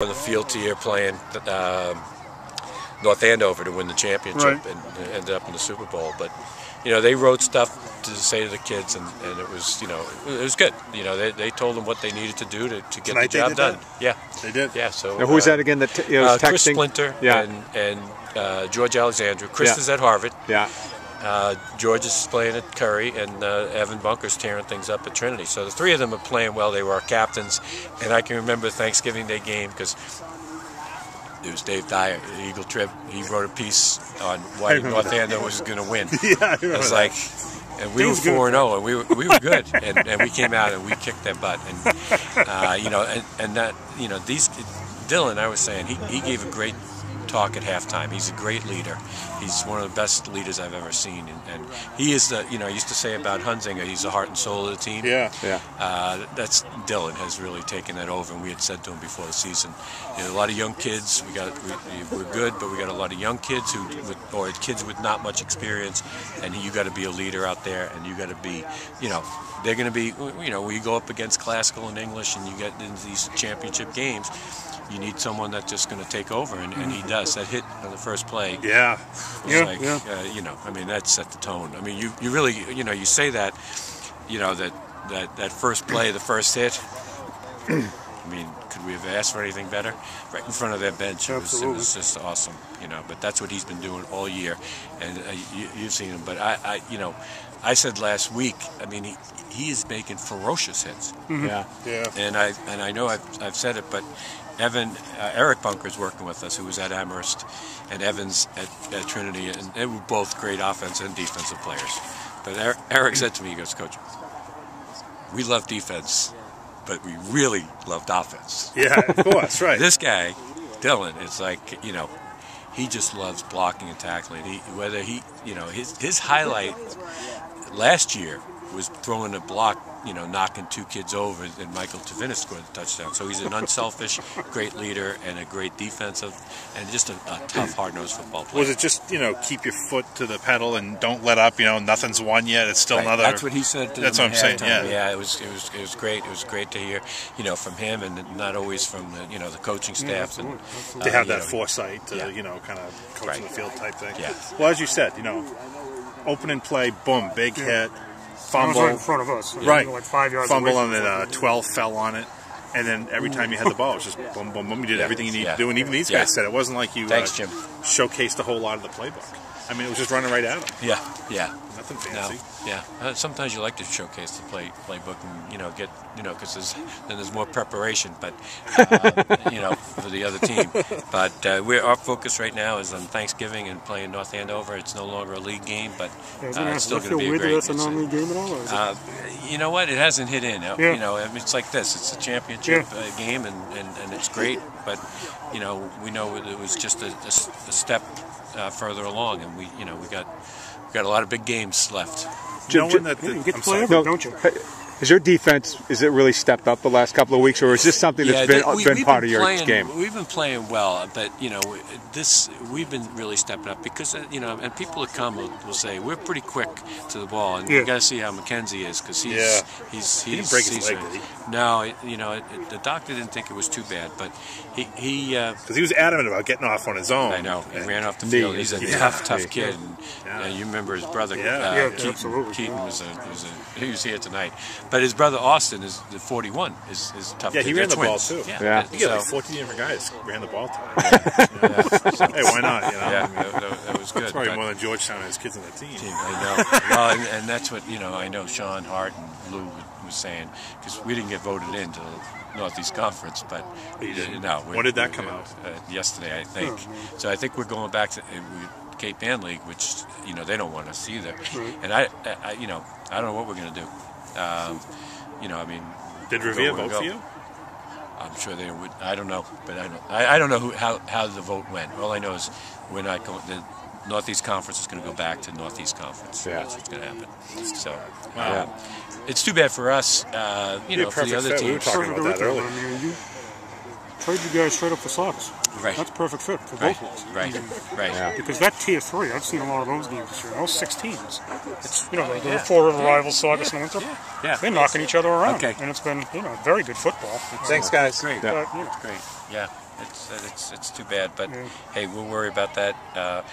on the field here playing North Andover to win the championship and ended up in the Super Bowl. But you know, they wrote stuff to say to the kids, and it was, you know, it was good. You know, they told them what they needed to do to get the job done. Yeah, they did. Yeah. So now, who was that again? That was texting? Chris Splinter and George Alexandra. Chris is at Harvard. Yeah. George is playing at Curry, and Evan Bunker's tearing things up at Trinity. So the three of them are playing well. They were our captains, and I can remember the Thanksgiving Day game because it was Dave Dyer, the Eagle Trib. He wrote a piece on why North Andover was going to win. Yeah, it was like, and we were 4-0, and we were good, and we came out and we kicked their butt, and you know, and that, you know, Dylan, I was saying, he gave a great talk at halftime. He's a great leader. He's one of the best leaders I've ever seen, and he is the, you know, I used to say about Hunzinger, he's the heart and soul of the team. Yeah, yeah. That's Dylan has really taken that over, and we had said to him before the season, you know, a lot of young kids. We're good, but we got a lot of young kids or kids with not much experience, and you got to be a leader out there, and you got to be, you know, they're going to be, you know, we go up against classical and English, and you get into these championship games. You need someone that's just going to take over, and he does. That hit on the first play, you know, I mean, that set the tone. I mean, you really, you know, you say that, you know, that first play, the first hit. I mean, could we have asked for anything better? Right in front of their bench, it was just awesome, you know. But that's what he's been doing all year, and you've seen him. But you know, I said last week, I mean, he is making ferocious hits. Yeah. And I know I've said it, but Eric Bunker's working with us, who was at Amherst, and Evans at Trinity, and they were both great offensive and defensive players. But Eric said to me, he goes, "Coach, we love defense, but we really loved offense." Yeah, of course, right. This guy, Dylan, it's like, you know, he just loves blocking and tackling. You know, his highlight last year was throwing a block, you know, knocking two kids over, and Michael Tavinis scored the touchdown. So he's an unselfish, great leader, and a great defensive, and just a tough, hard-nosed football player. Was it just, you know, keep your foot to the pedal and don't let up? You know, nothing's won yet. It's still another. That's what he said. That's what I'm saying. Yeah, it was great. It was great to hear, you know, from him, and not always from the, you know, the coaching staff. Yeah, and to have that foresight to, you know, kind of coach in the field type thing. Yeah. Well, as you said, you know, opening play, boom, big hit. Fumble right in front of us, right? Like 5 yards fumble, away and then 12 fell on it, and then every time you had the ball, it was just boom, boom, boom. You did everything you needed to do, and even these guys said it wasn't like you Jim. Showcased a whole lot of the playbook. I mean, it was just running right at them. Yeah. Nothing fancy. No, yeah. Sometimes you like to showcase the playbook and, you know, get, you know, because there's more preparation, but you know, for the other team. But our focus right now is on Thanksgiving and playing North Andover. It's no longer a league game, but it's still going to be a great. That's a non-league game at all? You know what? It hasn't hit in. You know, I mean, it's like this. It's a championship game, and it's great. But you know, we know it was just a step further along, and we got a lot of big games left. You get to play everything, don't you? Is your defense, is it really stepped up the last couple of weeks, or is this something that's been part of your game? We've been playing well, but you know, we've been really stepping up because you know, and people that come will say we're pretty quick to the ball, and you got to see how McKenzie is because he didn't break his leg, did he? No, you know, the doctor didn't think it was too bad, but because he was adamant about getting off on his own. I know, he ran off the field. He's a tough kid, and you remember his brother Keaton he was here tonight. But his brother Austin is the 41. Is tough. Yeah, he ran the ball too. Yeah. He got like 14 different guys ran the ball tonight. Hey, why not? You know? Yeah, that was good. That's probably more than Georgetown has kids on the team. I know. Well, and that's what, you know, I know Sean Hart and Lou was saying, because we didn't get voted into the Northeast Conference, but no. When did that come out? Yesterday, I think. So I think we're going back to Cape Ann League, which, you know, they don't want us either. And I you know, I don't know what we're going to do. You know, I mean, did Revere vote for you? I'm sure they would. I don't know, but I don't know how the vote went. All I know is we're not going. The Northeast Conference is going to go back to Northeast Conference. Yeah. That's what's going to happen. So, it's too bad for us. You know, for the other teams. We were talking about that earlier. I mean, you trade you guys straight up for Saugus. Right. That's a perfect fit for both of us. Right. Yeah. Because that Tier 3, I've seen a lot of those games this year. Those 16s. It's, you know, the four river rivals, Saugus and Winthrop. Yeah. They're knocking each other around. Okay. And it's been, you know, very good football. Thanks, guys. Great. Great. Great. Yeah. It's too bad, but hey, we'll worry about that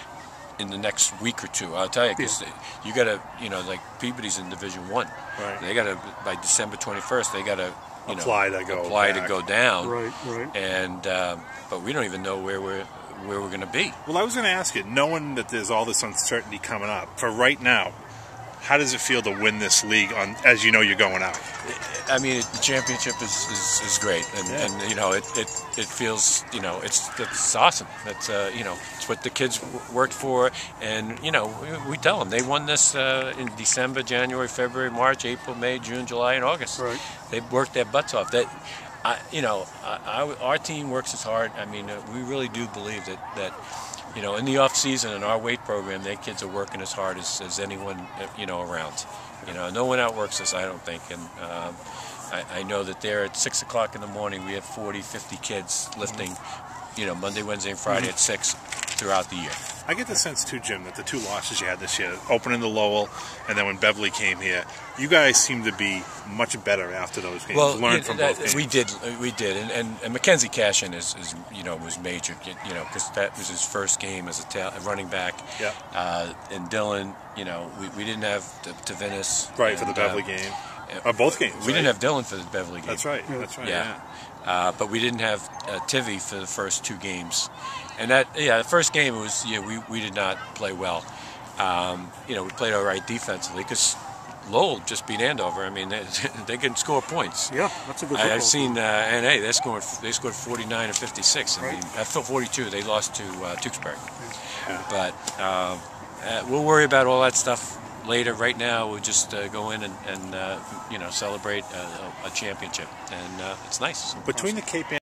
in the next week or two. I'll tell you, because you got to, like Peabody's in Division 1. Right. They got to, by December 21st, they got to apply to go down. Right. And but we don't even know where we're going to be. Well, I was going to ask you, knowing that there's all this uncertainty coming up, for right now, how does it feel to win this league as you know you're going out? I mean, the championship is great, and it feels, it's awesome. That's it's what the kids worked for, and we tell them they won this in December, January, February, March, April, May, June, July, and August. Right. They worked their butts off. That our team works as hard. I mean, we really do believe that in the off season in our weight program, their kids are working as hard as anyone around. No one outworks us, I don't think. And I know that there at 6 o'clock in the morning, we have 40, 50 kids lifting, Monday, Wednesday, and Friday at 6 throughout the year. I get the sense too, Jim, that the two losses you had this year, opening the Lowell, and then when Beverly came here, you guys seem to be much better after those games. Well, learned from both games. We did, and Mackenzie Cashin is was major, because that was his first game as a running back. Yeah. And Dylan, we didn't have Tavinis. Right, for the Beverly game. Both games. We didn't have Dylan for the Beverly game. That's right. Yeah. But we didn't have Tivy for the first two games, and the first game was we did not play well. We played all right defensively because Lowell just beat Andover. I mean, they can score points. Yeah, that's a good. I've seen NA. They scored 49 and 56. Right. I mean, I feel 42. They lost to Tewksbury. Yeah. But we'll worry about all that stuff later. Right now, we'll just go in and celebrate a championship, and it's nice. Between the Cape